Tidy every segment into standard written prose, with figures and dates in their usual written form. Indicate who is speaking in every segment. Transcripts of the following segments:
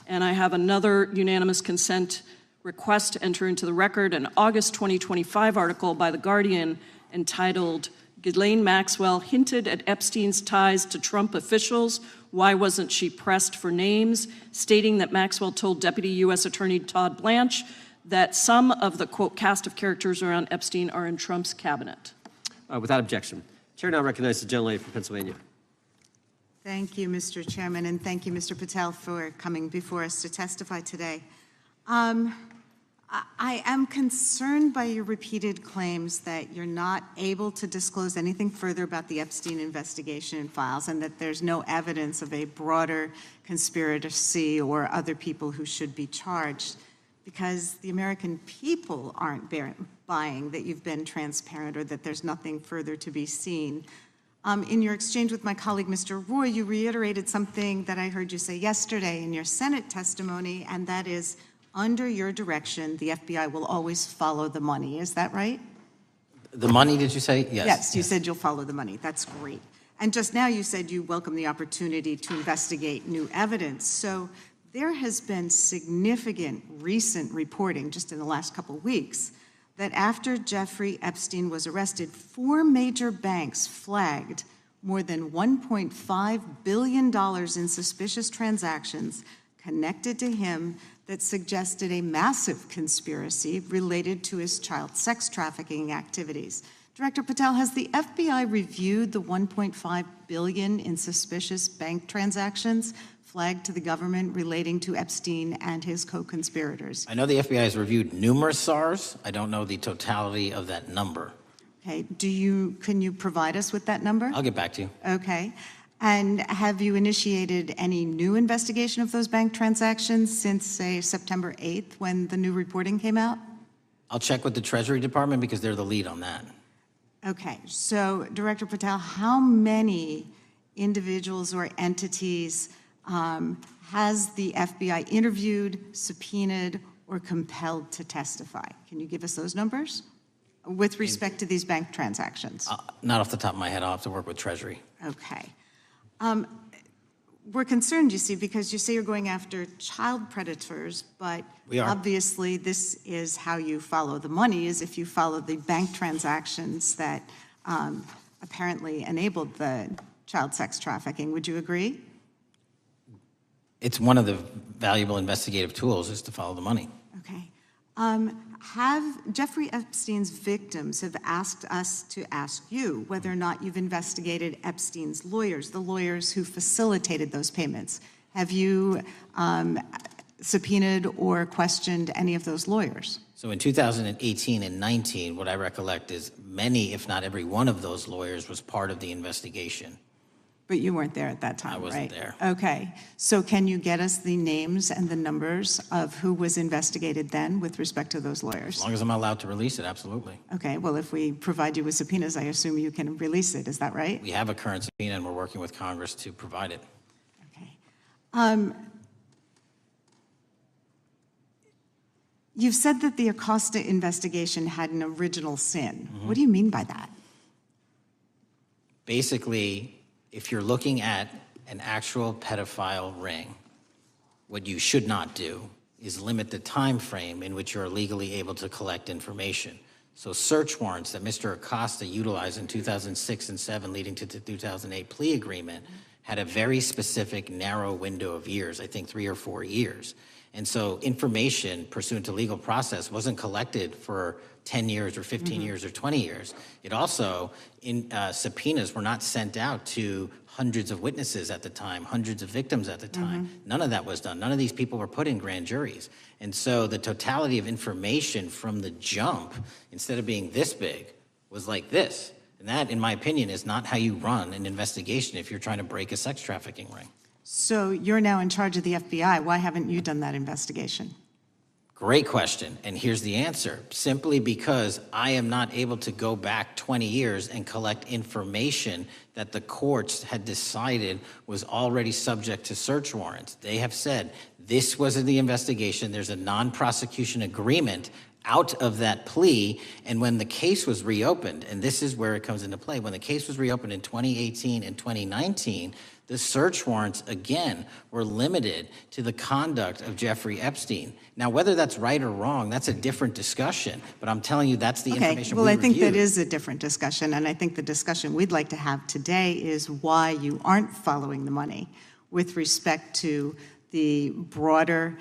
Speaker 1: And I have another unanimous consent request to enter into the record an August 2025 article by The Guardian entitled, Ghislaine Maxwell hinted at Epstein's ties to Trump officials. Why wasn't she pressed for names? Stating that Maxwell told Deputy U.S. Attorney Todd Blanche that some of the, quote, cast of characters around Epstein are in Trump's cabinet.
Speaker 2: Without objection. Chair now recognizes the gentlelady from Pennsylvania.
Speaker 3: Thank you, Mr. Chairman, and thank you, Mr. Patel, for coming before us to testify today. I am concerned by your repeated claims that you're not able to disclose anything further about the Epstein investigation and files, and that there's no evidence of a broader conspiracy or other people who should be charged, because the American people aren't buying that you've been transparent or that there's nothing further to be seen. In your exchange with my colleague, Mr. Roy, you reiterated something that I heard you say yesterday in your Senate testimony, and that is, under your direction, the FBI will always follow the money. Is that right?
Speaker 4: The money, did you say? Yes.
Speaker 3: Yes, you said you'll follow the money. That's great. And just now you said you welcome the opportunity to investigate new evidence. So there has been significant recent reporting just in the last couple of weeks that after Jeffrey Epstein was arrested, 4 major banks flagged more than $1.5 billion in suspicious transactions connected to him that suggested a massive conspiracy related to his child sex trafficking activities. Director Patel, has the FBI reviewed the $1.5 billion in suspicious bank transactions flagged to the government relating to Epstein and his co-conspirators?
Speaker 4: I know the FBI has reviewed numerous SARs. I don't know the totality of that number.
Speaker 3: Okay, can you provide us with that number?
Speaker 4: I'll get back to you.
Speaker 3: Okay. And have you initiated any new investigation of those bank transactions since, say, September 8th, when the new reporting came out?
Speaker 4: I'll check with the Treasury Department because they're the lead on that.
Speaker 3: Okay, so Director Patel, how many individuals or entities has the FBI interviewed, subpoenaed, or compelled to testify? Can you give us those numbers with respect to these bank transactions?
Speaker 4: Not off the top of my head. I'll have to work with Treasury.
Speaker 3: Okay. We're concerned, you see, because you say you're going after child predators, but obviously this is how you follow the money, is if you follow the bank transactions that apparently enabled the child sex trafficking. Would you agree?
Speaker 4: It's one of the valuable investigative tools is to follow the money.
Speaker 3: Okay. Have Jeffrey Epstein's victims have asked us to ask you whether or not you've investigated Epstein's lawyers, the lawyers who facilitated those payments. Have you subpoenaed or questioned any of those lawyers?
Speaker 4: So in 2018 and 19, what I recollect is many, if not every one of those lawyers was part of the investigation.
Speaker 3: But you weren't there at that time, right?
Speaker 4: I wasn't there.
Speaker 3: Okay. So can you get us the names and the numbers of who was investigated then with respect to those lawyers?
Speaker 4: As long as I'm allowed to release it, absolutely.
Speaker 3: Okay. Well, if we provide you with subpoenas, I assume you can release it. Is that right?
Speaker 4: We have a current subpoena, and we're working with Congress to provide it.
Speaker 3: Okay. You've said that the Acosta investigation had an original sin. Mm-hmm. What do you mean by that?
Speaker 4: Basically, if you're looking at an actual pedophile ring, what you should not do is limit the time frame in which you're legally able to collect information. So search warrants that Mr. Acosta utilized in 2006 and 7 leading to the 2008 plea agreement had a very specific narrow window of years, I think 3 or 4 years. And so information pursuant to legal process wasn't collected for 10 years or 15 years or 20 years. It also, subpoenas were not sent out to hundreds of witnesses at the time, hundreds of victims at the time. None of that was done. None of these people were put in grand juries. And so the totality of information from the jump, instead of being this big, was like this. And that, in my opinion, is not how you run an investigation if you're trying to break a sex trafficking ring.
Speaker 3: So you're now in charge of the FBI. Why haven't you done that investigation?
Speaker 4: Great question, and here's the answer. Simply because I am not able to go back 20 years and collect information that the courts had decided was already subject to search warrants. They have said this was in the investigation, there's a non-prosecution agreement out of that plea, and when the case was reopened, and this is where it comes into play, when the case was reopened in 2018 and 2019, The search warrants, again, were limited to the conduct of Jeffrey Epstein. Now, whether that's right or wrong, that's a different discussion, but I'm telling you that's the information
Speaker 3: well,
Speaker 4: we
Speaker 3: I think that
Speaker 4: reviewed.
Speaker 3: is a different discussion, and I think the discussion we'd like to have today is why you aren't following the money with respect to the broader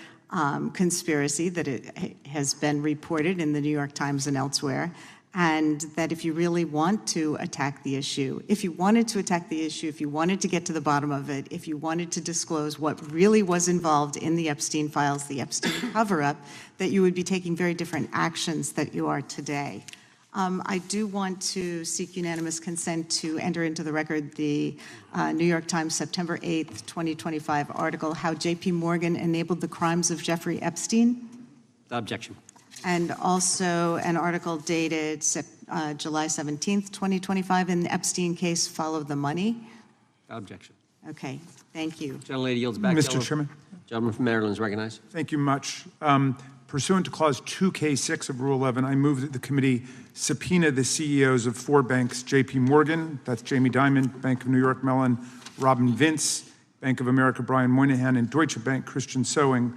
Speaker 3: conspiracy that it has been reported in the New York Times and elsewhere, and that if you really want to attack the issue, if you wanted to attack the issue, if you wanted to get to the bottom of it, if you wanted to disclose what really was involved in the Epstein files, the Epstein cover-up, that you would be taking very different actions that you are today. I do want to seek unanimous consent to enter into the record the New York Times September 8th, 2025 article, How J.P. Morgan Enabled the Crimes of Jeffrey Epstein.
Speaker 2: Without objection.
Speaker 3: And also an article dated July 17th, 2025, in the Epstein case, Follow the Money.
Speaker 2: Without objection.
Speaker 3: Okay, thank you.
Speaker 2: Gentlelady yields back.
Speaker 5: Mr. Chairman.
Speaker 2: Gentleman from Maryland is recognized.
Speaker 5: Thank you much. Pursuant to Clause 2K6 of Rule 11, I move that the committee subpoena the CEOs of 4 banks, J.P. Morgan, that's Jamie Dimon, Bank of New York Mellon, Robin Vince, Bank of America, Brian Moynihan, and Deutsche Bank, Christian Sewing,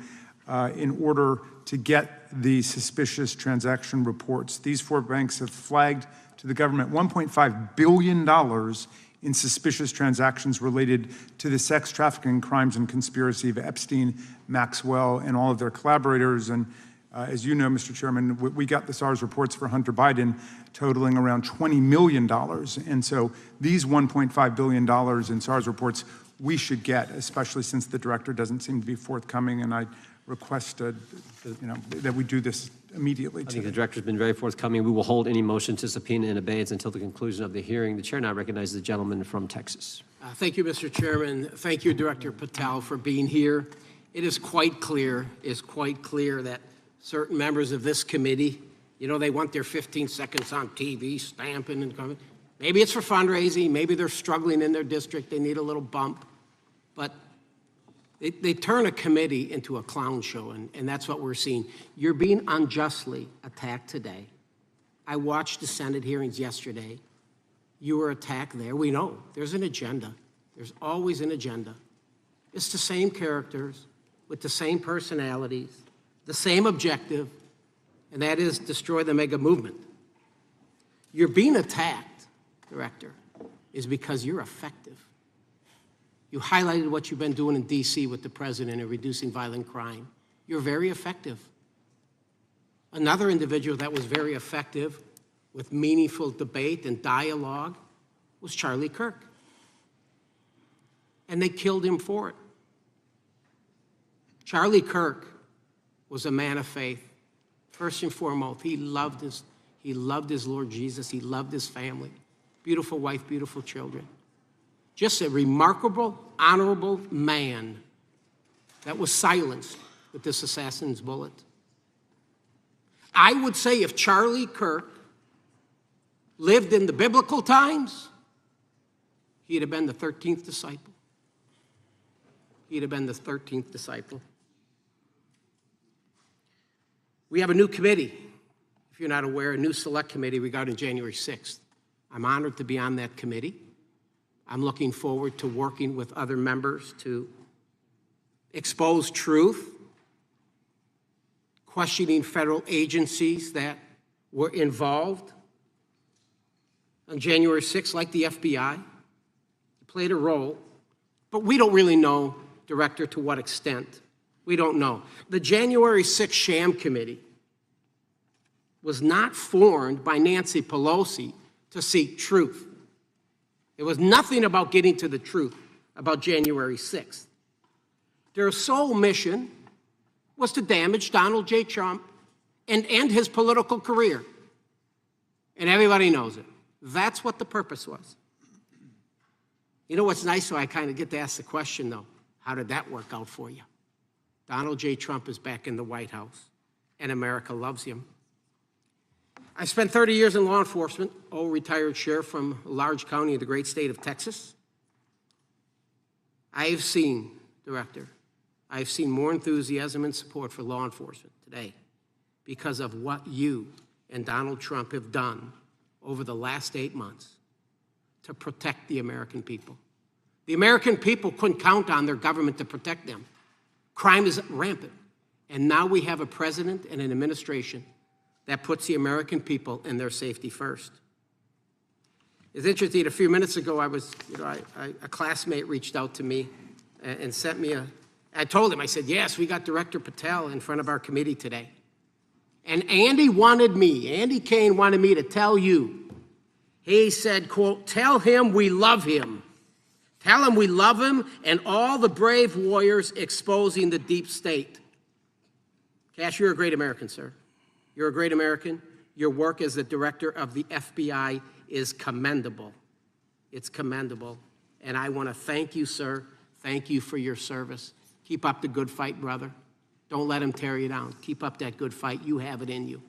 Speaker 5: in order to get the suspicious transaction reports. These 4 banks have flagged to the government $1.5 billion in suspicious transactions related to the sex trafficking crimes and conspiracy of Epstein, Maxwell, and all of their collaborators. And as you know, Mr. Chairman, we got the SARS reports for Hunter Biden totaling around $20 million. And so these $1.5 billion in SARS reports we should get, especially since the director doesn't seem to be forthcoming. And I request that we do this immediately.
Speaker 2: I think the director's been very forthcoming. We will hold any motion to subpoena in abeyance until the conclusion of the hearing. The chair now recognizes the gentleman from Texas.
Speaker 6: Thank you, Mr. Chairman. Thank you, Director Patel, for being here. It is quite clear that certain members of this committee, they want their 15 seconds on TV, stamping and coming. Maybe it's for fundraising. Maybe they're struggling in their district. They need a little bump. But they turn a committee into a clown show, and that's what we're seeing. You're being unjustly attacked today. I watched the Senate hearings yesterday. You were attacked there. We know there's an agenda. There's always an agenda. It's the same characters with the same personalities, the same objective, and that is destroy the mega movement. You're being attacked, Director, is because you're effective. You highlighted what you've been doing in D.C. with the president in reducing violent crime. You're very effective. Another individual that was very effective with meaningful debate and dialogue was Charlie Kirk. And they killed him for it. Charlie Kirk was a man of faith. First and foremost, he loved his Lord Jesus. He loved his family. Beautiful wife, beautiful children. Just a remarkable, honorable man that was silenced with this assassin's bullet. I would say if Charlie Kirk lived in the biblical times, he'd have been the 13th disciple. He'd have been the 13th disciple. We have a new committee, if you're not aware, a new select committee regarding January 6th. I'm honored to be on that committee. I'm looking forward to working with other members to expose truth, questioning federal agencies that were involved on January 6th, like the FBI, played a role, but we don't really know, Director, to what extent. We don't know. The January 6th sham committee was not formed by Nancy Pelosi to seek truth. It was nothing about getting to the truth about January 6th. Their sole mission was to damage Donald J. Trump and end his political career. And everybody knows it. That's what the purpose was. You know what's nice, so I kind of get to ask the question, though, how did that work out for you? Donald J. Trump is back in the White House, and America loves him. I spent 30 years in law enforcement, retired sheriff from a large county in the great state of Texas. I have seen, Director, I have seen more enthusiasm and support for law enforcement today because of what you and Donald Trump have done over the last 8 months to protect the American people, The American people couldn't count on their government to protect them. Crime is rampant. And now we have a president and an administration that puts the American people and their safety first. It's interesting, a few minutes ago, a classmate reached out to me and sent me I told him, I said, yes, we got Director Patel in front of our committee today. And Andy Kane wanted me to tell you, he said, quote, tell him we love him. Tell him we love him and all the brave warriors exposing the deep state. Kash, you're a great American, sir. You're a great American. Your work as the director of the FBI is commendable. It's commendable. And I want to thank you, sir. Thank you for your service. Keep up the good fight, brother. Don't let him tear you down. Keep up that good fight. You have it in you.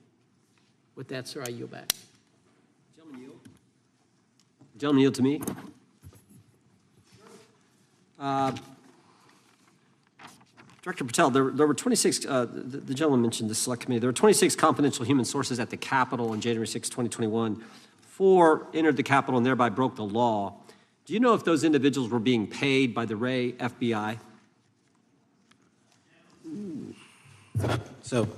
Speaker 6: With that, sir, I yield back.
Speaker 2: Gentleman yield to me. Director Patel, there were 26, the gentleman mentioned the select committee, there were 26 confidential human sources at the Capitol on January 6, 2021. 4 entered the Capitol and thereby broke the law. Do you know if those individuals were being paid by the Ray FBI?
Speaker 4: So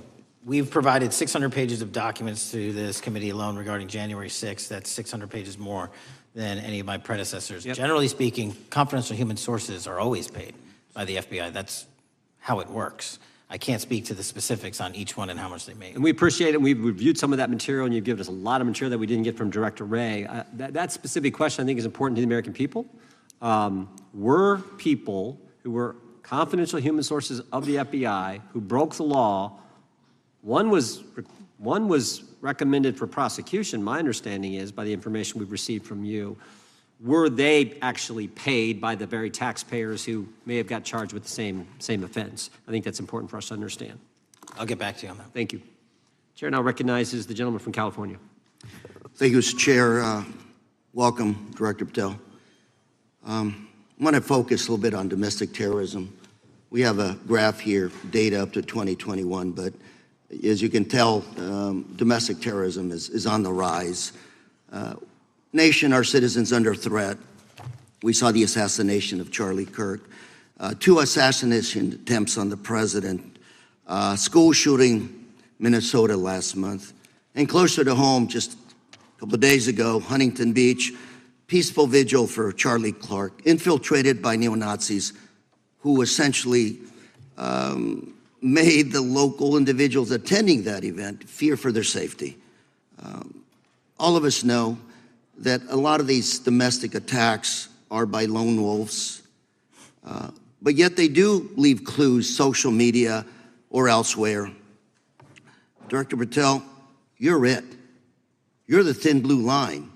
Speaker 4: we've provided 600 pages of documents to this committee alone regarding January 6th. That's 600 pages more than any of my predecessors.
Speaker 2: Yep.
Speaker 4: Generally speaking, confidential human sources are always paid by the FBI. That's how it works. I can't speak to the specifics on each one and how much they make.
Speaker 2: And we appreciate it. We've reviewed some of that material, and you've given us a lot of material that we didn't get from Director Ray. That specific question, I think, is important to the American people. Were people who were confidential human sources of the FBI who broke the law, one was recommended for prosecution, my understanding is, by the information we've received from you. Were they actually paid by the very taxpayers who may have got charged with the same offense? I think that's important for us to understand.
Speaker 4: I'll get back to you on that.
Speaker 2: Thank you. Chair now recognizes the gentleman from California.
Speaker 7: Thank you, Mr. Chair. Welcome, Director Patel. I want to focus a little bit on domestic terrorism. We have a graph here, data up to 2021, but as you can tell, domestic terrorism is on the rise. Nation, our citizens under threat. We saw the assassination of Charlie Kirk, 2 assassination attempts on the president, school shooting, Minnesota last month, and closer to home, just a couple of days ago, Huntington Beach, peaceful vigil for Charlie Clark, infiltrated by neo-Nazis who essentially made the local individuals attending that event fear for their safety. All of us know that a lot of these domestic attacks are by lone wolves, but yet they do leave clues, social media or elsewhere. Director Patel, you're it. You're the thin blue line.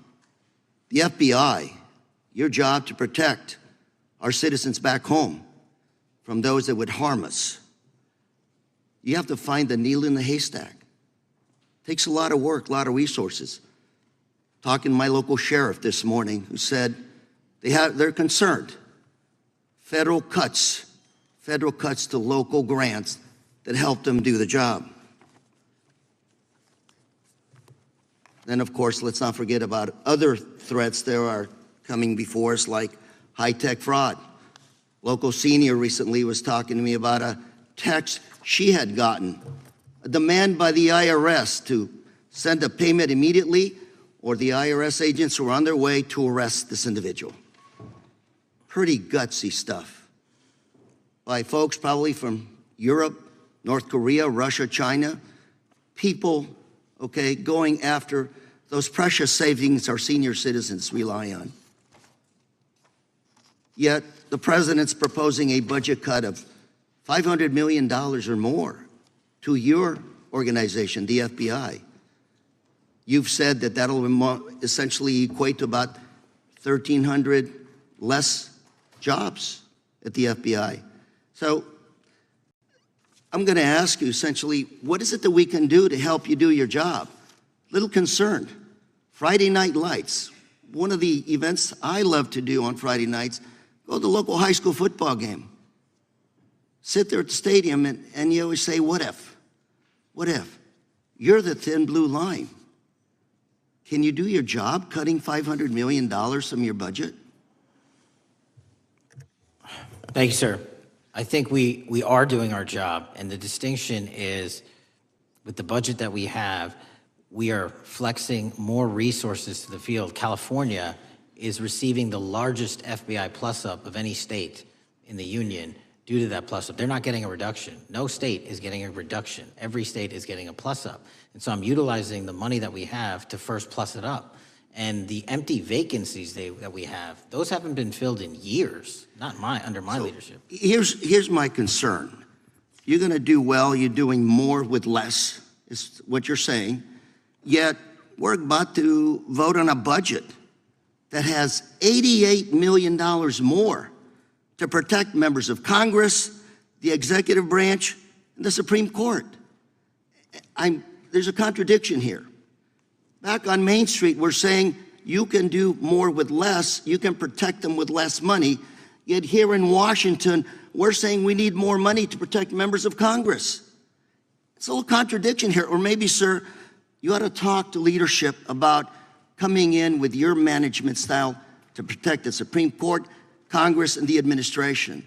Speaker 7: The FBI, your job to protect our citizens back home from those that would harm us. You have to find the needle in the haystack. Takes a lot of work, a lot of resources. Talking to my local sheriff this morning, who said they're concerned. Federal cuts to local grants that help them do the job. Then, of course, let's not forget about other threats that are coming before us, like high-tech fraud. Local senior recently was talking to me about a text she had gotten, a demand by the IRS to send a payment immediately, or the IRS agents were on their way to arrest this individual. Pretty gutsy stuff by folks probably from Europe, North Korea, Russia, China, people, okay, going after those precious savings our senior citizens rely on. Yet the president's proposing a budget cut of $500 million or more to your organization, the FBI. You've said that that'll essentially equate to about 1,300 less jobs at the FBI. So I'm going to ask you essentially, what is it that we can do to help you do your job? Little concerned. Friday Night Lights. One of the events I love to do on Friday nights, go to the local high school football game. Sit there at the stadium and you always say, what if? What if? You're the thin blue line. Can you do your job cutting $500 million from your budget?
Speaker 4: Thank you, sir. I think we are doing our job, and the distinction is with the budget that we have, we are flexing more resources to the field. California is receiving the largest FBI plus-up of any state in the union due to that plus-up. They're not getting a reduction. No state is getting a reduction. Every state is getting a plus-up. And so I'm utilizing the money that we have to first plus it up. And the empty vacancies that we have, those haven't been filled in years, not under my leadership.
Speaker 7: Here's my concern. You're going to do well, you're doing more with less, is what you're saying. Yet, we're about to vote on a budget that has $88 million more to protect members of Congress, the executive branch, and the Supreme Court. There's a contradiction here. Back on Main Street, we're saying you can do more with less, you can protect them with less money. Yet here in Washington, we're saying we need more money to protect members of Congress. It's a little contradiction here. Or maybe, sir, you ought to talk to leadership about coming in with your management style to protect the Supreme Court, Congress, and the administration.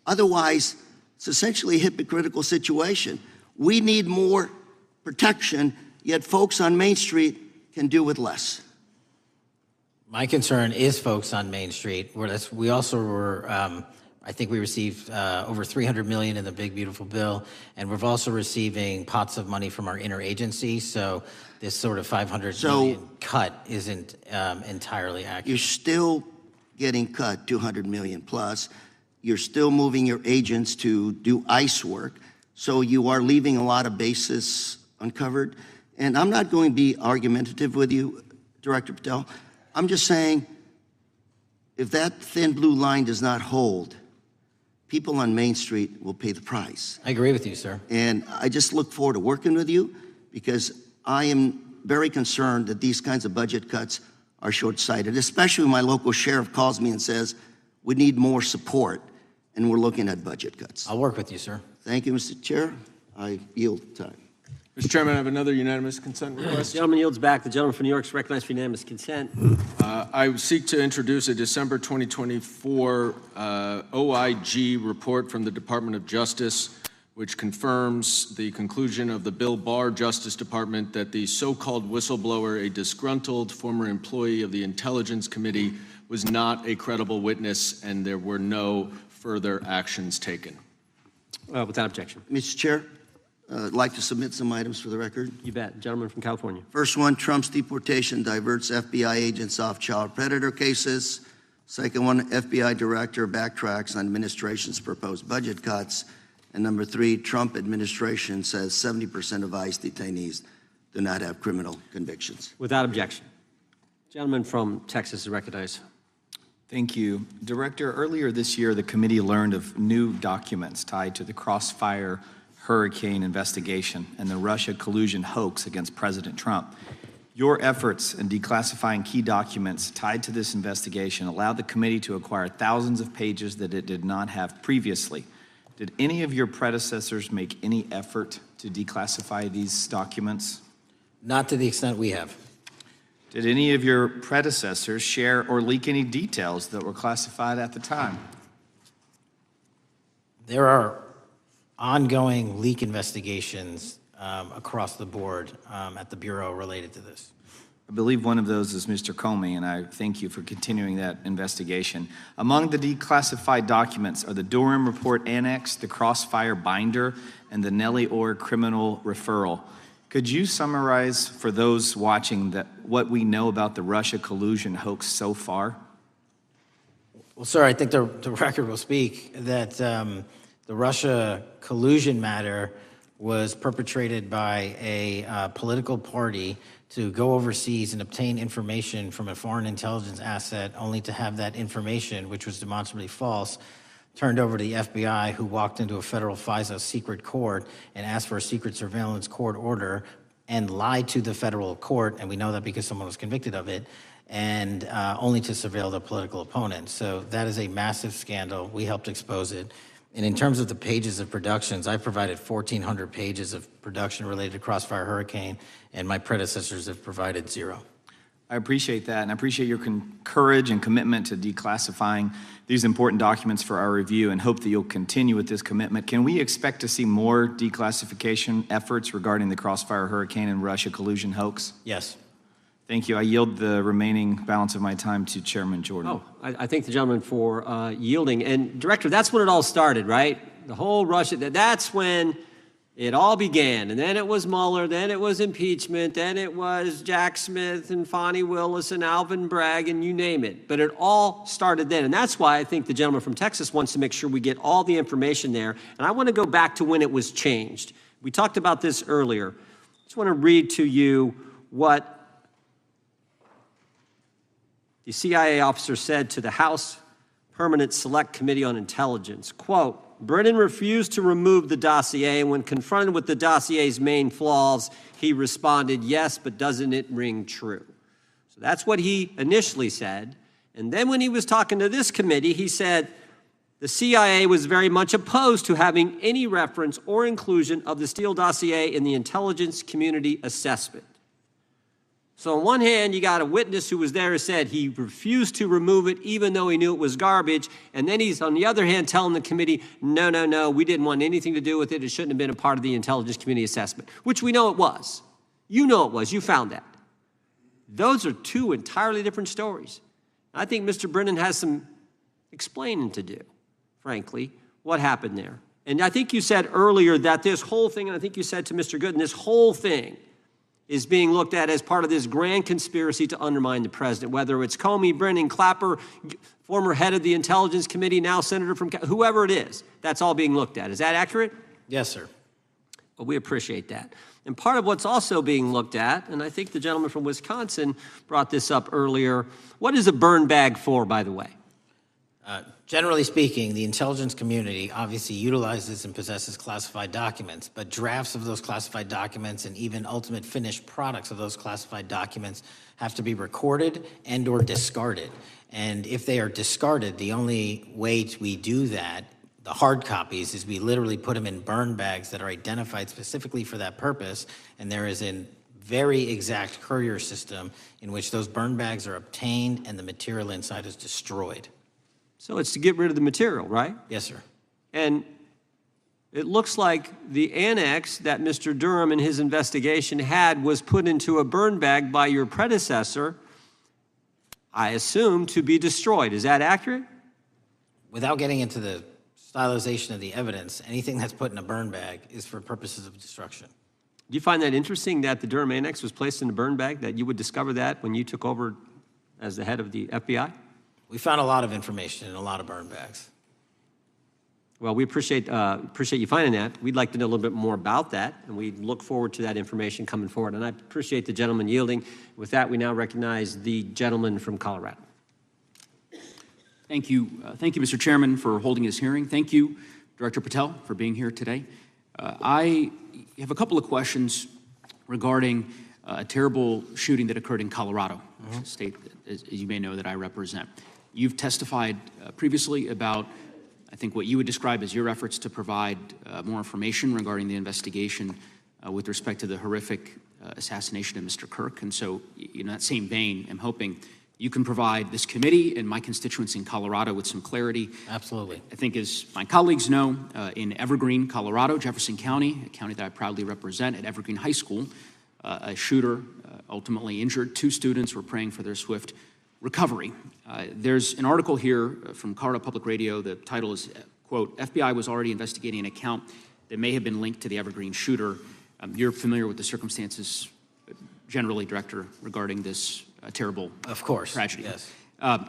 Speaker 7: Otherwise, it's essentially a hypocritical situation. We need more protection, yet folks on Main Street can do with less.
Speaker 4: My concern is folks on Main Street. We also were, I think we received over $300 million in the big, beautiful bill, and we're also receiving pots of money from our interagency, so this sort of $500 million cut isn't entirely accurate.
Speaker 7: You're still getting cut $200 million plus. You're still moving your agents to do ICE work, so you are leaving a lot of bases uncovered. And I'm not going to be argumentative with you, Director Patel. I'm just saying, if that thin blue line does not hold, people on Main Street will pay the price.
Speaker 4: I agree with you, sir.
Speaker 7: And I just look forward to working with you because I am very concerned that these kinds of budget cuts are short-sighted, especially when my local sheriff calls me and says, we need more support, and we're looking at budget cuts.
Speaker 4: I'll work with you, sir.
Speaker 7: Thank you, Mr. Chair. I yield time.
Speaker 8: Mr. Chairman, I have another unanimous consent request.
Speaker 2: The gentleman yields back. The gentleman from New York is recognized for unanimous consent.
Speaker 8: I seek to introduce a December 2024 OIG report from the Department of Justice, which confirms the conclusion of the Bill Barr Justice Department that the so-called whistleblower, a disgruntled former employee of the Intelligence Committee, was not a credible witness and there were no further actions taken.
Speaker 2: Without objection.
Speaker 7: Mr. Chair, I'd like to submit some items for the record.
Speaker 2: You bet. Gentleman from California.
Speaker 7: First one, Trump's deportation diverts FBI agents off child predator cases. Second one, FBI director backtracks on administration's proposed budget cuts. And number three, Trump administration says 70% of ICE detainees do not have criminal convictions.
Speaker 2: Without objection. Gentleman from Texas is recognized.
Speaker 9: Thank you. Director, earlier this year, the committee learned of new documents tied to the Crossfire Hurricane investigation and the Russia collusion hoax against President Trump. Your efforts in declassifying key documents tied to this investigation allowed the committee to acquire thousands of pages that it did not have previously. Did any of your predecessors make any effort to declassify these documents?
Speaker 4: Not to the extent we have.
Speaker 9: Did any of your predecessors share or leak any details that were classified at the time?
Speaker 4: There are ongoing leak investigations across the board at the Bureau related to this.
Speaker 9: I believe one of those is Mr. Comey, and I thank you for continuing that investigation. Among the declassified documents are the Durham Report Annex, the Crossfire Binder, and the Nellie Orr Criminal Referral. Could you summarize for those watching what we know about the Russia collusion hoax so far?
Speaker 4: Well, sir, I think the record will speak that the Russia collusion matter was perpetrated by a political party to go overseas and obtain information from a foreign intelligence asset, only to have that information, which was demonstrably false, turned over to the FBI, who walked into a federal FISA secret court and asked for a secret surveillance court order and lied to the federal court, and we know that because someone was convicted of it, and only to surveil their political opponent. So that is a massive scandal. We helped expose it. And in terms of the pages of productions, I provided 1,400 pages of production related to Crossfire Hurricane, and my predecessors have provided 0.
Speaker 9: I appreciate that, and I appreciate your courage and commitment to declassifying these important documents for our review, and hope that you'll continue with this commitment. Can we expect to see more declassification efforts regarding the Crossfire Hurricane and Russia collusion hoax?
Speaker 4: Yes.
Speaker 9: Thank you. I yield the remaining balance of my time to Chairman Jordan.
Speaker 2: Oh, I thank the gentleman for yielding. And Director, that's when it all started, right? The whole Russia, that's when it all began. And then it was Mueller, then it was impeachment, then it was Jack Smith and Fonnie Willis and Alvin Bragg and you name it. But it all started then. And that's why I think the gentleman from Texas wants to make sure we get all the information there. And I want to go back to when it was changed. We talked about this earlier. I just want to read to you what the CIA officer said to the House Permanent Select Committee on Intelligence. Quote, Brennan refused to remove the dossier, and when confronted with the dossier's main flaws, he responded, yes, but doesn't it ring true? So that's what he initially said. And then when he was talking to this committee, he said the CIA was very much opposed to having any reference or inclusion of the Steele dossier in the intelligence community assessment. So on one hand, you got a witness who was there who said he refused to remove it even though he knew it was garbage. And then he's, on the other hand, telling the committee, no, we didn't want anything to do with it. It shouldn't have been a part of the intelligence community assessment, which we know it was. You know it was. You found that. Those are two entirely different stories. I think Mr. Brennan has some explaining to do, frankly, what happened there. And I think you said earlier that this whole thing, and I think you said to Mr. Gooden, this whole thing is being looked at as part of this grand conspiracy to undermine the president, whether it's Comey, Brennan, Clapper, former head of the Intelligence Committee, now senator from, whoever it is, that's all being looked at. Is that accurate?
Speaker 4: Yes, sir.
Speaker 2: Well, we appreciate that. And part of what's also being looked at, and I think the gentleman from Wisconsin brought this up earlier, what is a burn bag for, by the way?
Speaker 4: Generally speaking, the intelligence community obviously utilizes and possesses classified documents, but drafts of those classified documents and even ultimate finished products of those classified documents have to be recorded and or discarded. And if they are discarded, the only way we do that, the hard copies, is we literally put them in burn bags that are identified specifically for that purpose, and there is a very exact courier system in which those burn bags are obtained and the material inside is destroyed.
Speaker 2: So it's to get rid of the material, right?
Speaker 4: Yes, sir.
Speaker 2: And it looks like the annex that Mr. Durham in his investigation had was put into a burn bag by your predecessor, I assume, to be destroyed. Is that accurate?
Speaker 4: Without getting into the stylization of the evidence, anything that's put in a burn bag is for purposes of destruction.
Speaker 2: Do you find that interesting that the Durham annex was placed in a burn bag, that you would discover that when you took over as the head of the FBI?
Speaker 4: We found a lot of information in a lot of burn bags.
Speaker 2: Well, we appreciate you finding that. We'd like to know a little bit more about that, and we look forward to that information coming forward. And I appreciate the gentleman yielding. With that, we now recognize the gentleman from Colorado.
Speaker 10: Thank you, Mr. Chairman, for holding this hearing. Thank you, Director Patel, for being here today. I have a couple of questions regarding a terrible shooting that occurred in Colorado, a state, as you may know, that I represent. You've testified previously about, I think, what you would describe as your efforts to provide more information regarding the investigation with respect to the horrific assassination of Mr. Kirk. And so, in that same vein, I'm hoping you can provide this committee and my constituents in Colorado with some clarity.
Speaker 4: Absolutely.
Speaker 10: I think, as my colleagues know, in Evergreen, Colorado, Jefferson County, a county that I proudly represent, at Evergreen High School, a shooter ultimately injured. 2 students were praying for their swift recovery. There's an article here from Colorado Public Radio. The title is, quote, FBI was already investigating an account that may have been linked to the Evergreen shooter. You're familiar with the circumstances generally, Director, regarding this terrible tragedy.
Speaker 4: Yes.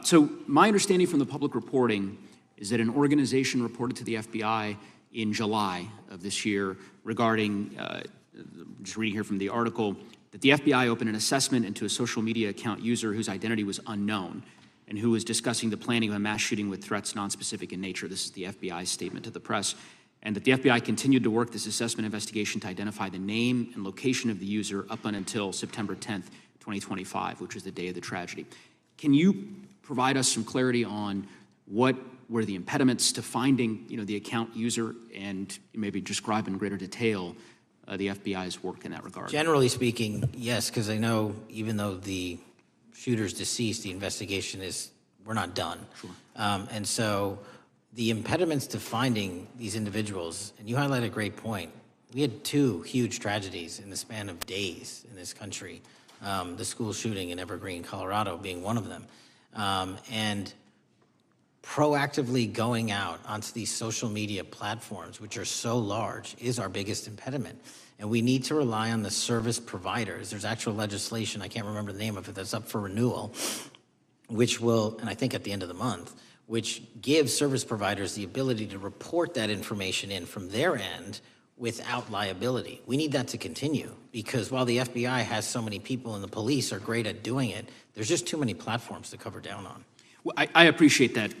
Speaker 10: So my understanding from the public reporting is that an organization reported to the FBI in July of this year regarding, just reading here from the article, that the FBI opened an assessment into a social media account user whose identity was unknown and who was discussing the planning of a mass shooting with threats nonspecific in nature. This is the FBI's statement to the press. And that the FBI continued to work this assessment investigation to identify the name and location of the user up until September 10th, 2025, which was the day of the tragedy. Can you provide us some clarity on what were the impediments to finding, the account user, and maybe describe in greater detail the FBI's work in that regard?
Speaker 4: Generally speaking, yes, because I know even though the shooters deceased, the investigation we're not done. Sure. And so the impediments to finding these individuals, and you highlight a great point. We had 2 huge tragedies in the span of days in this country, the school shooting in Evergreen, Colorado being one of them. And proactively going out onto these social media platforms, which are so large, is our biggest impediment. And we need to rely on the service providers. There's actual legislation, I can't remember the name of it, that's up for renewal, which will, and I think at the end of the month, which gives service providers the ability to report that information in from their end without liability. We need that to continue, because while the FBI has so many people and the police are great at doing it, there's just too many platforms to cover down on.
Speaker 10: Well, I appreciate that,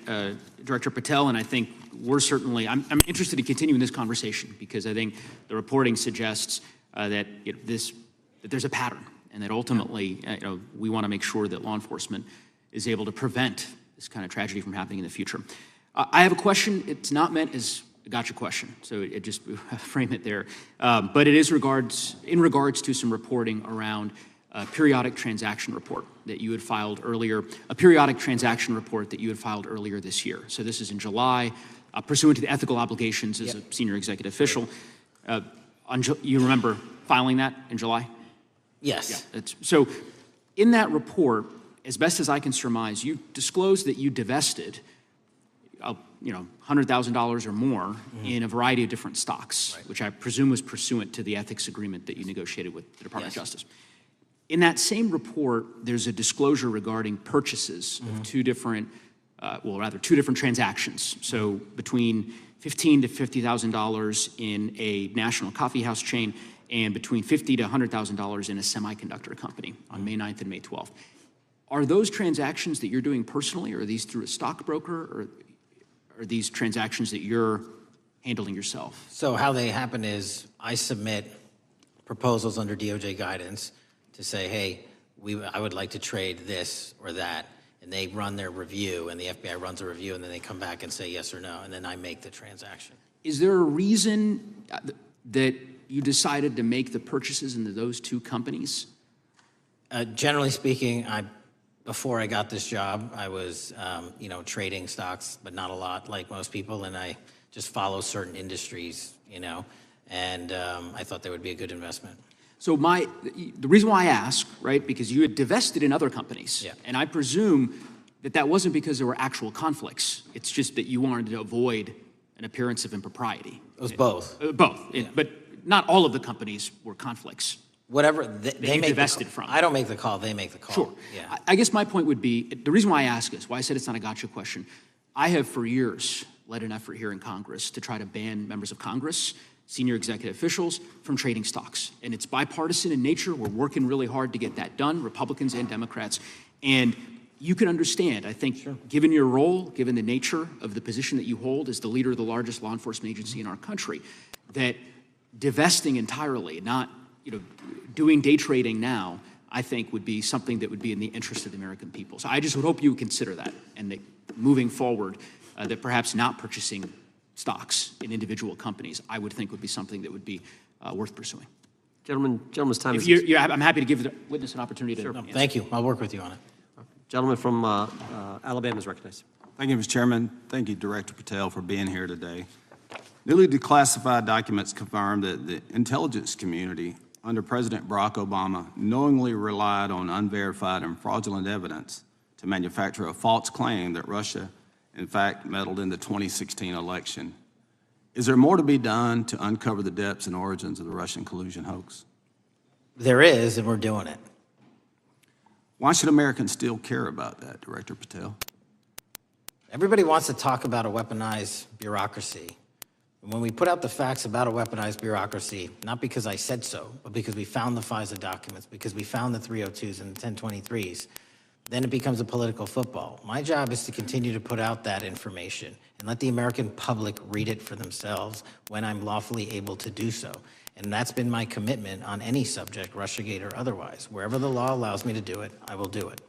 Speaker 10: Director Patel, and I think we're certainly, I'm interested in continuing this conversation, because I think the reporting suggests that that there's a pattern, and that ultimately we want to make sure that law enforcement is able to prevent this kind of tragedy from happening in the future. I have a question. It's not meant as a gotcha question, so it just frame it there. But it is in regards to some reporting around a periodic transaction report that you had filed earlier, this year. So this is in July, pursuant to the ethical obligations as a senior executive official. You remember filing that in July?
Speaker 4: Yes.
Speaker 10: Yeah, so in that report, as best as I can surmise, you disclosed that you divested $100,000 or more in a variety of different stocks, which I presume was pursuant to the ethics agreement that you negotiated with the Department of Justice. In that same report, there's a disclosure regarding purchases of two different transactions. So between $15,000 to $50,000 in a national coffee house chain, and between $50,000 to $100,000 in a semiconductor company on May 9th and May 12th. Are those transactions that you're doing personally, or are these through a stockbroker, or are these transactions that you're handling yourself?
Speaker 4: So how they happen is I submit proposals under DOJ guidance to say, hey, I would like to trade this or that, and they run their review, and the FBI runs a review, and then they come back and say yes or no, and then I make the transaction.
Speaker 10: Is there a reason that you decided to make the purchases into those 2 companies?
Speaker 4: Generally speaking, before I got this job, I was, trading stocks, but not a lot, like most people, and I just follow certain industries, and I thought they would be a good investment.
Speaker 10: So the reason why I ask, right, because you had divested in other companies, and I presume that wasn't because there were actual conflicts. It's just that you wanted to avoid an appearance of impropriety.
Speaker 4: It was both.
Speaker 10: Both, but not all of the companies were conflicts.
Speaker 4: Whatever they make
Speaker 10: divested from.
Speaker 4: I don't make the call, they make the call.
Speaker 10: Sure.
Speaker 4: Yeah.
Speaker 10: I guess my point would be, the reason why I ask is, why I said it's not a gotcha question, I have for years led an effort here in Congress to try to ban members of Congress, senior executive officials, from trading stocks. And it's bipartisan in nature. We're working really hard to get that done, Republicans and Democrats. And you can understand, I think, given your role, given the nature of the position that you hold as the leader of the largest law enforcement agency in our country, that divesting entirely, not doing day trading now, I think would be something that would be in the interest of the American people. So I just would hope you would consider that, and that moving forward, that perhaps not purchasing stocks in individual companies, I would think would be something that would be worth pursuing.
Speaker 2: Gentleman's time is...
Speaker 10: I'm happy to give the witness an opportunity to answer.
Speaker 4: Thank you. I'll work with you on it.
Speaker 2: Gentleman from Alabama is recognized.
Speaker 11: Thank you, Mr. Chairman. Thank you, Director Patel, for being here today. Newly declassified documents confirm that the intelligence community under President Barack Obama knowingly relied on unverified and fraudulent evidence to manufacture a false claim that Russia, in fact, meddled in the 2016 election. Is there more to be done to uncover the depths and origins of the Russian collusion hoax?
Speaker 4: There is, and we're doing it.
Speaker 11: Why should Americans still care about that, Director Patel?
Speaker 4: Everybody wants to talk about a weaponized bureaucracy. And when we put out the facts about a weaponized bureaucracy, not because I said so, but because we found the FISA documents, because we found the 302s and the 1023s, then it becomes a political football. My job is to continue to put out that information and let the American public read it for themselves when I'm lawfully able to do so. And that's been my commitment on any subject, Russiagate or otherwise. Wherever the law allows me to do it, I will do it.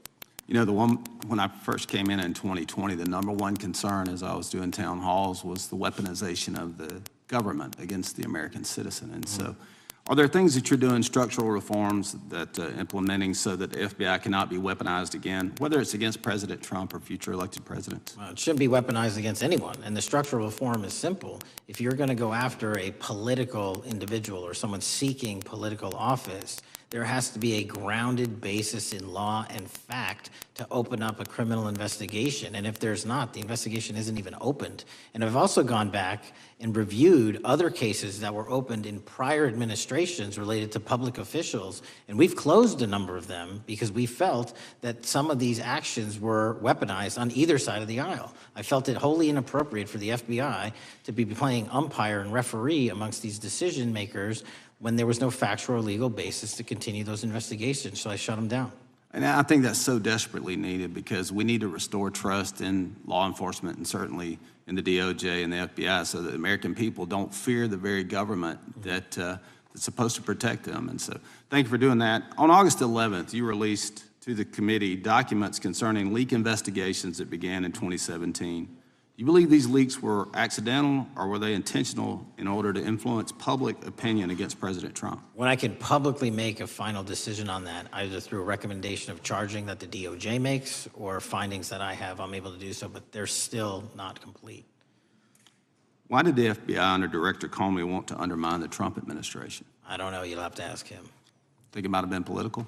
Speaker 11: When I first came in 2020, the number one concern as I was doing town halls was the weaponization of the government against the American citizen. And so Are there things that you're doing, structural reforms that implementing so that the FBI cannot be weaponized again, whether it's against President Trump or future elected presidents?
Speaker 4: Well, it shouldn't be weaponized against anyone. And the structural reform is simple. If you're going to go after a political individual or someone seeking political office, there has to be a grounded basis in law and fact to open up a criminal investigation. And if there's not, the investigation isn't even opened. And I've also gone back and reviewed other cases that were opened in prior administrations related to public officials. And we've closed a number of them because we felt that some of these actions were weaponized on either side of the aisle. I felt it wholly inappropriate for the FBI to be playing umpire and referee amongst these decision makers when there was no factual or legal basis to continue those investigations, so I shut them down.
Speaker 11: And I think that's so desperately needed because we need to restore trust in law enforcement and certainly in the DOJ and the FBI so that the American people don't fear the very government that's supposed to protect them. And so thank you for doing that. On August 11th, you released to the committee documents concerning leak investigations that began in 2017. Do you believe these leaks were accidental or were they intentional in order to influence public opinion against President Trump?
Speaker 4: When I can publicly make a final decision on that, either through a recommendation of charging that the DOJ makes or findings that I have, I'm able to do so, but they're still not complete.
Speaker 11: Why did the FBI under Director Comey want to undermine the Trump administration?
Speaker 4: I don't know, you'll have to ask him.
Speaker 11: Think it might have been political?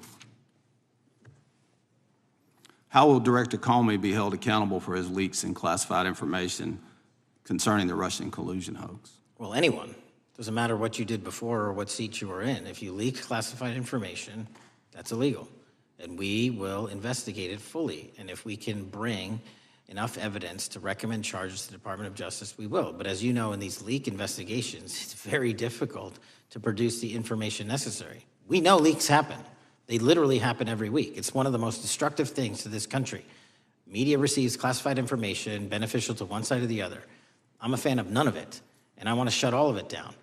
Speaker 11: How will Director Comey be held accountable for his leaks and classified information concerning the Russian collusion hoax?
Speaker 4: Well, anyone. Doesn't matter what you did before or what seat you were in. If you leak classified information, that's illegal. And we will investigate it fully. And if we can bring enough evidence to recommend charges to the Department of Justice, we will. But as you know, in these leak investigations, it's very difficult to produce the information necessary. We know leaks happen. They literally happen every week. It's one of the most destructive things to this country. Media receives classified information beneficial to one side or the other. I'm a fan of none of it, and I want to shut all of it down.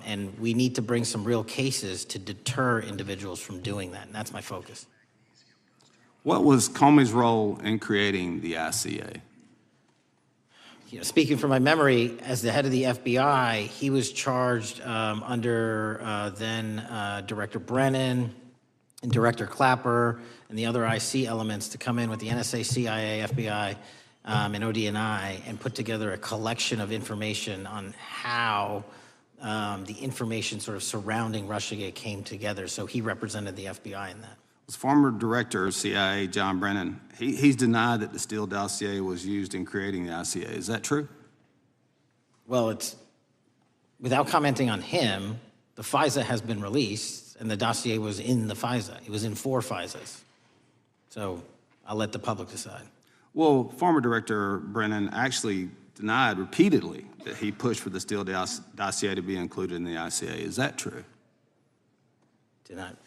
Speaker 4: And we need to bring some real cases to deter individuals from doing that, and that's my focus.
Speaker 11: What was Comey's role in creating the ICA?
Speaker 4: You know, speaking from my memory, as the head of the FBI, he was charged under then Director Brennan, and Director Clapper and the other IC elements to come in with the NSA, CIA, FBI, and ODNI and put together a collection of information on how the information sort of surrounding Russiagate came together. So he represented the FBI in that.
Speaker 11: Was former Director of CIA, John Brennan, he's denied that the Steele dossier was used in creating the ICA. Is that true?
Speaker 4: Well, it's, without commenting on him, the FISA has been released, and the dossier was in the FISA. It was in 4 FISAs. So I'll let the public decide.
Speaker 11: Well, former Director Brennan actually denied repeatedly that he pushed for the Steele dossier to be included in the ICA. Is that true?
Speaker 4: Denied.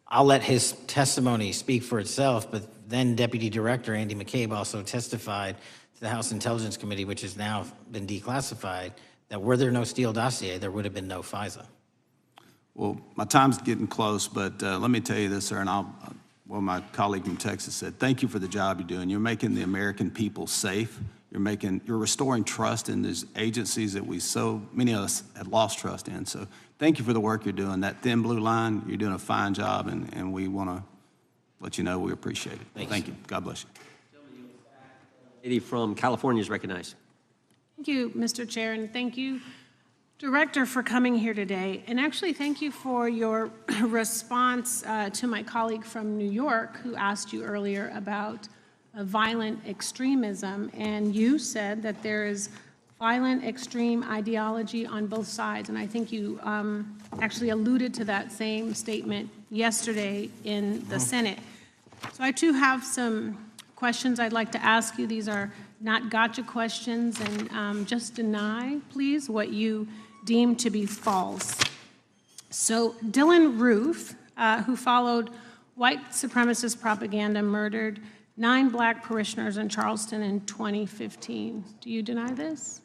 Speaker 4: I'll let his testimony speak for itself, but then Deputy Director Andy McCabe also testified to the House Intelligence Committee, which has now been declassified, that were there no Steele dossier, there would have been no FISA.
Speaker 11: Well, my time's getting close, but let me tell you this, sir, and well, my colleague from Texas said, thank you for the job you're doing. You're making the American people safe. You're restoring trust in these agencies that so many of us had lost trust in. So thank you for the work you're doing. That thin blue line, you're doing a fine job, and we want to let you know we appreciate it. Thank you. God bless you.
Speaker 2: Lady from California is recognized.
Speaker 12: Thank you, Mr. Chair, and thank you, Director, for coming here today. And actually, thank you for your response to my colleague from New York who asked you earlier about violent extremism. And you said that there is violent extreme ideology on both sides. And I think you actually alluded to that same statement yesterday in the Senate. So I too have some questions I'd like to ask you. These are not gotcha questions, and just deny, please, what you deem to be false. So Dylan Roof, who followed white supremacist propaganda, murdered 9 black parishioners in Charleston in 2015. Do you deny this?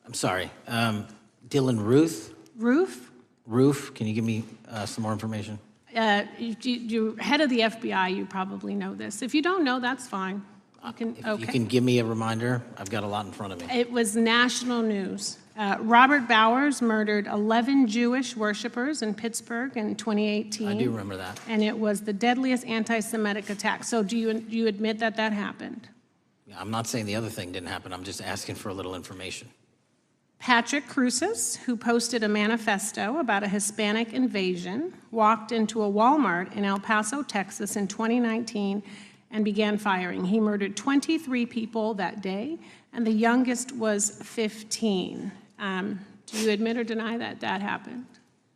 Speaker 4: I'm sorry, Dylan Ruth? Roof, can you give me some more information?
Speaker 12: You're head of the FBI, you probably know this. If you don't know, that's fine.
Speaker 4: You can give me a reminder. I've got a lot in front of me.
Speaker 12: It was national news. Robert Bowers murdered 11 Jewish worshipers in Pittsburgh in 2018.
Speaker 4: I do remember that.
Speaker 12: And it was the deadliest anti-Semitic attack. So do you admit that that happened?
Speaker 4: I'm not saying the other thing didn't happen. I'm just asking for a little information.
Speaker 12: Patrick Cruces, who posted a manifesto about a Hispanic invasion, walked into a Walmart in El Paso, Texas in 2019 and began firing. He murdered 23 people that day, and the youngest was 15. Do you admit or deny that that happened?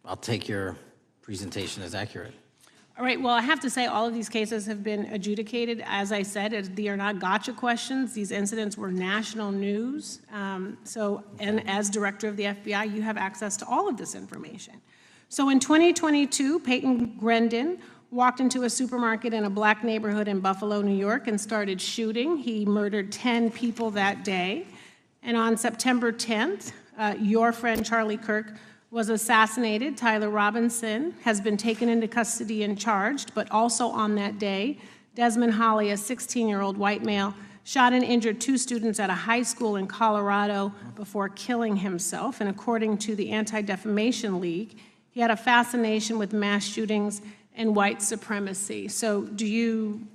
Speaker 4: I'll take your presentation as accurate.
Speaker 12: All right, well, I have to say all of these cases have been adjudicated. As I said, they are not gotcha questions. These incidents were national news. And as director of the FBI, you have access to all of this information. So in 2022, Peyton Grendon walked into a supermarket in a black neighborhood in Buffalo, New York, and started shooting. He murdered 10 people that day. And on September 10th, your friend Charlie Kirk was assassinated. Tyler Robinson has been taken into custody and charged, but also on that day, Desmond Holley, a 16-year-old white male, shot and injured 2 students at a high school in Colorado before killing himself. And according to the Anti-Defamation League, he had a fascination with mass shootings and white supremacy. So do you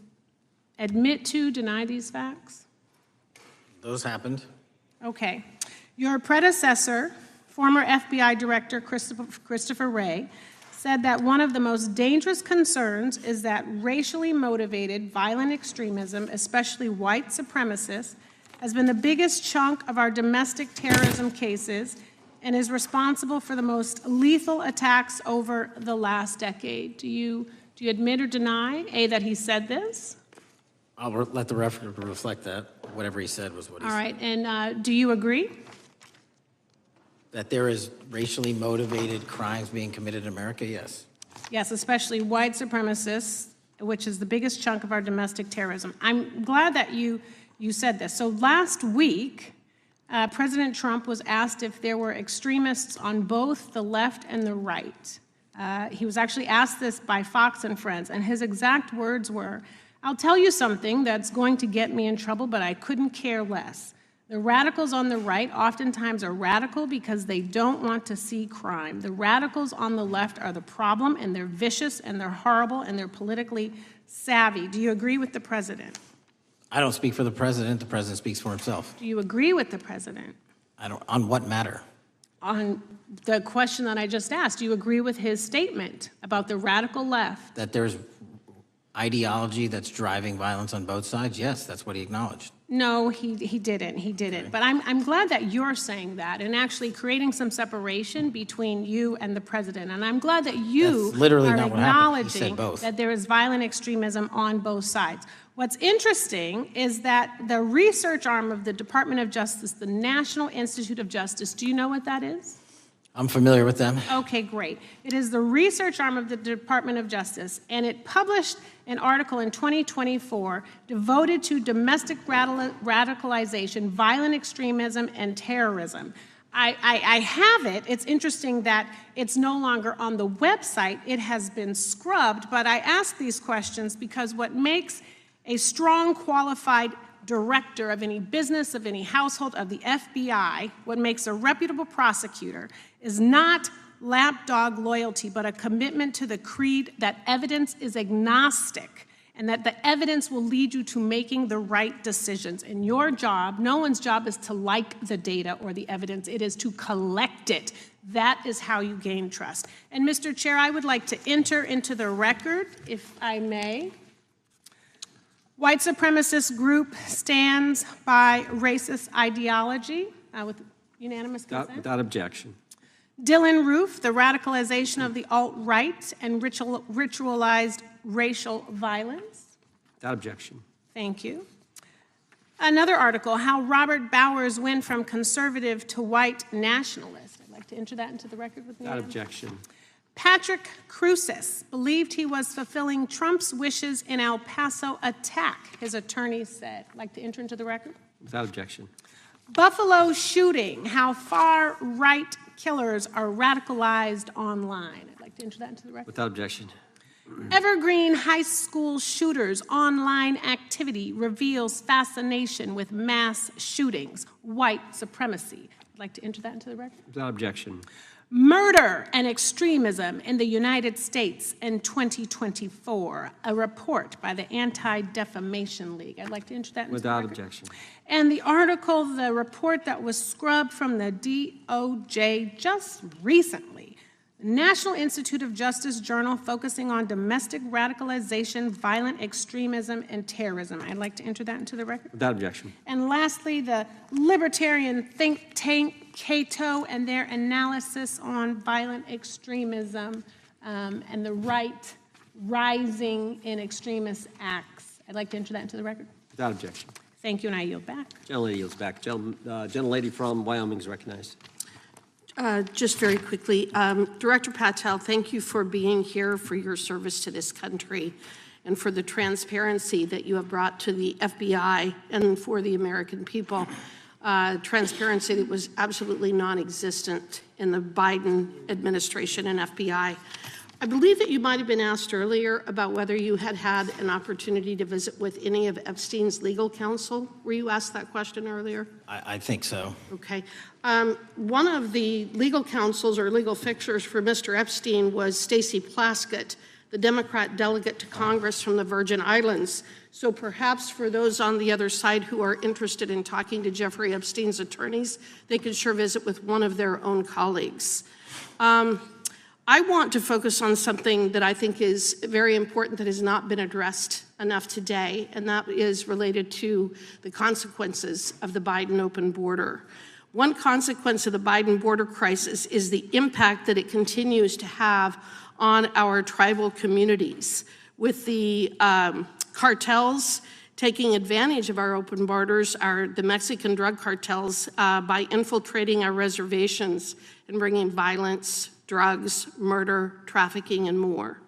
Speaker 12: admit to, deny these facts?
Speaker 4: Those happened.
Speaker 12: Okay. Your predecessor, former FBI Director Christopher Wray, said that one of the most dangerous concerns is that racially motivated violent extremism, especially white supremacists, has been the biggest chunk of our domestic terrorism cases and is responsible for the most lethal attacks over the last decade. Do you admit or deny, A, that he said this?
Speaker 4: I'll let the record reflect that. Whatever he said was what he said.
Speaker 12: All right, and do you agree?
Speaker 4: That there is racially motivated crimes being committed in America, yes.
Speaker 12: Yes, especially white supremacists, which is the biggest chunk of our domestic terrorism. I'm glad that you said this. So last week, President Trump was asked if there were extremists on both the left and the right. He was actually asked this by Fox and Friends, and his exact words were, "I'll tell you something that's going to get me in trouble, but I couldn't care less. The radicals on the right oftentimes are radical because they don't want to see crime. The radicals on the left are the problem, and they're vicious, and they're horrible, and they're politically savvy." Do you agree with the president?
Speaker 4: I don't speak for the president. The president speaks for himself.
Speaker 12: Do you agree with the president?
Speaker 4: I don't. On what matter?
Speaker 12: On the question that I just asked, do you agree with his statement about the radical left?
Speaker 4: That there's ideology that's driving violence on both sides? Yes, that's what he acknowledged.
Speaker 12: No, he didn't. He didn't. Okay. But I'm glad that you're saying that and actually creating some separation between you and the president. And I'm glad that you are acknowledging that there is violent extremism on both sides. What's interesting is that the research arm of the Department of Justice, the National Institute of Justice, do you know what that is?
Speaker 4: I'm familiar with them.
Speaker 12: Okay, great. It is the research arm of the Department of Justice, and it published an article in 2024 devoted to domestic radicalization, violent extremism, and terrorism. I have it. It's interesting that it's no longer on the website. It has been scrubbed, but I ask these questions because what makes a strong, qualified director of any business, of any household, of the FBI, what makes a reputable prosecutor is not lapdog loyalty, but a commitment to the creed that evidence is agnostic and that the evidence will lead you to making the right decisions. And your job, no one's job is to like the data or the evidence, it is to collect it. That is how you gain trust. And Mr. Chair, I would like to enter into the record, if I may. White supremacist group stands by racist ideology with unanimous consent.
Speaker 2: Without objection.
Speaker 12: Dylan Roof, the radicalization of the alt-right and ritualized racial violence.
Speaker 2: Without objection.
Speaker 12: Thank you. Another article, how Robert Bowers went from conservative to white nationalist. I'd like to enter that into the record with me.
Speaker 2: Without objection.
Speaker 12: Patrick Cruces believed he was fulfilling Trump's wishes in El Paso attack, his attorney said. I'd like to enter into the record.
Speaker 2: Without objection.
Speaker 12: Buffalo shooting, how far-right killers are radicalized online. I'd like to enter that into the record.
Speaker 2: Without objection.
Speaker 12: Evergreen High School shooters' online activity reveals fascination with mass shootings, white supremacy. like to enter that into the record.
Speaker 2: Without objection.
Speaker 12: Murder and Extremism in the United States in 2024, a report by the Anti-Defamation League. I'd like to enter that into the
Speaker 2: Without
Speaker 12: record.
Speaker 2: objection.
Speaker 12: And the article, the report that was scrubbed from the DOJ just recently, the National Institute of Justice Journal focusing on domestic radicalization, violent extremism, and terrorism. I'd like to enter that into the record.
Speaker 2: Without objection.
Speaker 12: And lastly, the libertarian think tank Cato and their analysis on violent extremism and the right rising in extremist acts. I'd like to enter that into the record.
Speaker 2: Without objection.
Speaker 12: Thank you, and I yield back.
Speaker 2: Gentlelady yields back. Gentlelady from Wyoming is recognized.
Speaker 13: Just very quickly, Director Patel, thank you for being here, for your service to this country, and for the transparency that you have brought to the FBI and for the American people. Transparency that was absolutely non-existent in the Biden administration and FBI. I believe that you might have been asked earlier about whether you had had an opportunity to visit with any of Epstein's legal counsel. Were you asked that question earlier?
Speaker 4: I think so.
Speaker 13: Okay. One of the legal counsels or legal fixers for Mr. Epstein was Stacey Plaskett, the Democrat delegate to Congress from the Virgin Islands. So perhaps for those on the other side who are interested in talking to Jeffrey Epstein's attorneys, they could sure visit with one of their own colleagues. I want to focus on something that I think is very important that has not been addressed enough today, and that is related to the consequences of the Biden open border. One consequence of the Biden border crisis is the impact that it continues to have on our tribal communities, with the cartels taking advantage of our open borders, the Mexican drug cartels, by infiltrating our reservations and bringing violence, drugs, murder, trafficking, and more.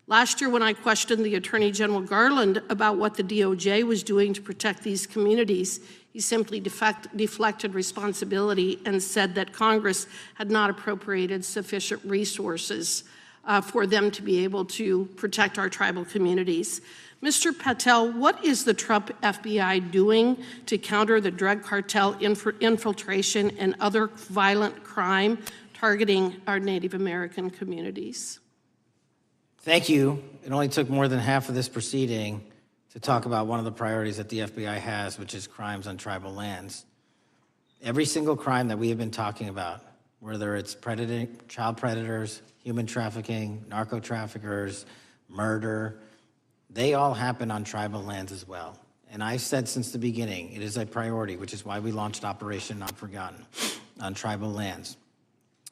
Speaker 13: Last year, when I questioned the Attorney General Garland about what the DOJ was doing to protect these communities, he simply deflected responsibility and said that Congress had not appropriated sufficient resources for them to be able to protect our tribal communities. Mr. Patel, what is the Trump FBI doing to counter the drug cartel infiltration and other violent crime targeting our Native American communities?
Speaker 4: Thank you. It only took more than half of this proceeding to talk about one of the priorities that the FBI has, which is crimes on tribal lands. Every single crime that we have been talking about, whether it's child predators, human trafficking, narco traffickers, murder, they all happen on tribal lands as well. And I've said since the beginning, it is a priority, which is why we launched Operation Not Forgotten on tribal lands.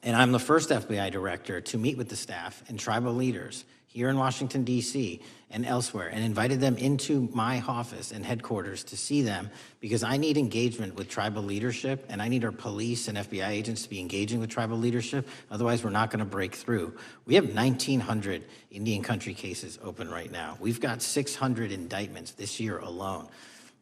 Speaker 4: And I'm the first FBI director to meet with the staff and tribal leaders here in Washington, D.C. and elsewhere, and invited them into my office and headquarters to see them, because I need engagement with tribal leadership, and I need our police and FBI agents to be engaging with tribal leadership. Otherwise, we're not going to break through. We have 1,900 Indian country cases open right now. We've got 600 indictments this year alone.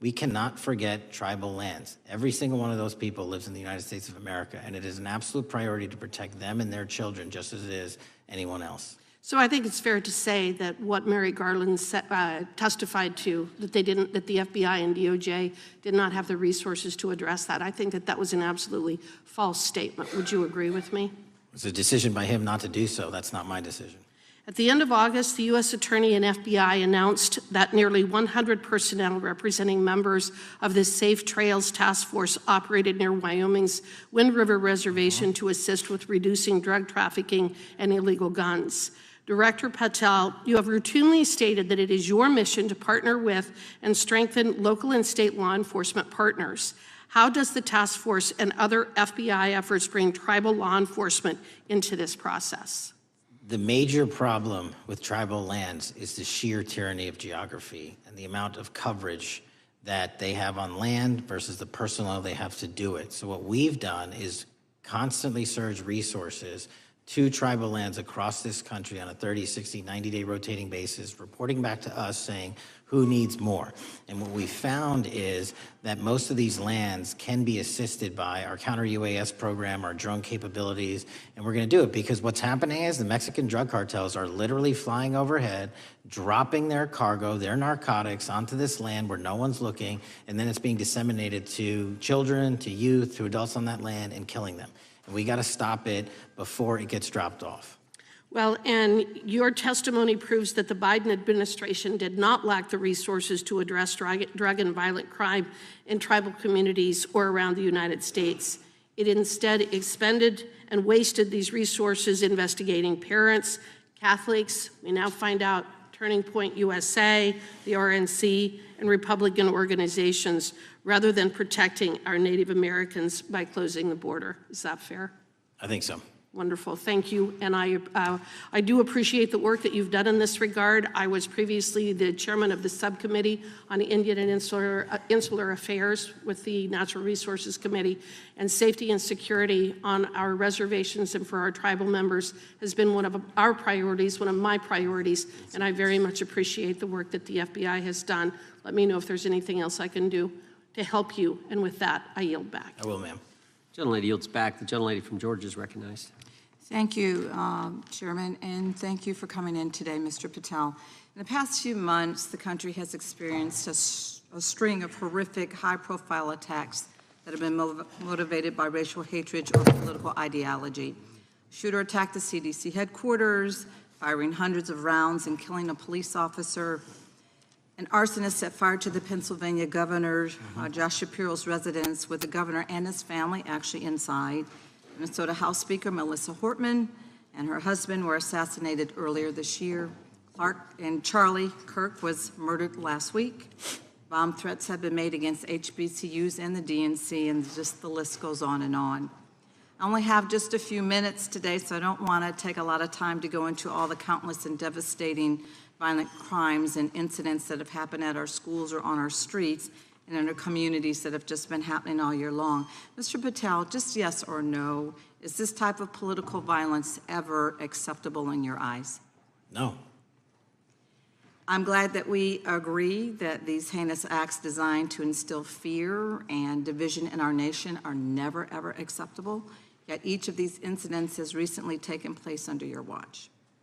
Speaker 4: We cannot forget tribal lands. Every single one of those people lives in the United States of America, and it is an absolute priority to protect them and their children just as it is anyone else.
Speaker 13: So I think it's fair to say that what Mary Garland testified to, that the FBI and DOJ did not have the resources to address that. I think that was an absolutely false statement. Would you agree with me?
Speaker 4: It's a decision by him not to do so. That's not my decision.
Speaker 13: At the end of August, the U.S. Attorney and FBI announced that nearly 100 personnel representing members of the Safe Trails Task Force operated near Wyoming's Wind River Reservation to assist with reducing drug trafficking and illegal guns. Director Patel, you have routinely stated that it is your mission to partner with and strengthen local and state law enforcement partners. How does the task force and other FBI efforts bring tribal law enforcement into this process?
Speaker 4: The major problem with tribal lands is the sheer tyranny of geography and the amount of coverage that they have on land versus the personnel they have to do it. So what we've done is constantly surge resources to tribal lands across this country on a 30, 60, 90-day rotating basis, reporting back to us saying who needs more. And what we found is that most of these lands can be assisted by our counter-UAS program, our drone capabilities, and we're going to do it because what's happening is the Mexican drug cartels are literally flying overhead, dropping their cargo, their narcotics onto this land where no one's looking, and then it's being disseminated to children, to youth, to adults on that land and killing them. And we got to stop it before it gets dropped off.
Speaker 13: Well, and your testimony proves that the Biden administration did not lack the resources to address drug and violent crime in tribal communities or around the United States. It instead expended and wasted these resources investigating parents, Catholics, we now find out Turning Point USA, the RNC, and Republican organizations, rather than protecting our Native Americans by closing the border. Is that fair?
Speaker 4: I think so.
Speaker 13: Wonderful, thank you. And I do appreciate the work that you've done in this regard. I was previously the chairman of the subcommittee on Indian and Insular Affairs with the Natural Resources Committee, and safety and security on our reservations and for our tribal members has been one of our priorities, one of my priorities, and I very much appreciate the work that the FBI has done. Let me know if there's anything else I can do to help you, and with that, I yield back.
Speaker 4: I will, ma'am.
Speaker 2: Gentlelady yields back. The gentlelady from Georgia is recognized.
Speaker 14: Thank you, Chairman, and thank you for coming in today, Mr. Patel. In the past few months, the country has experienced a string of horrific, high-profile attacks that have been motivated by racial hatred or political ideology. Shooter attacked the CDC headquarters, firing hundreds of rounds and killing a police officer. An arsonist set fire to the Pennsylvania governor, Josh Shapiro's residence, with the governor and his family actually inside. Minnesota House Speaker Melissa Hortman and her husband were assassinated earlier this year. Clark and Charlie Kirk was murdered last week. Bomb threats have been made against HBCUs and the DNC, and just the list goes on and on. I only have just a few minutes today, so I don't want to take a lot of time to go into all the countless and devastating violent crimes and incidents that have happened at our schools or on our streets and in our communities that have just been happening all year long. Mr. Patel, just yes or no, is this type of political violence ever acceptable in your eyes?
Speaker 4: No.
Speaker 14: I'm glad that we agree that these heinous acts designed to instill fear and division in our nation are never, ever acceptable, yet each of these incidents has recently taken place under your watch.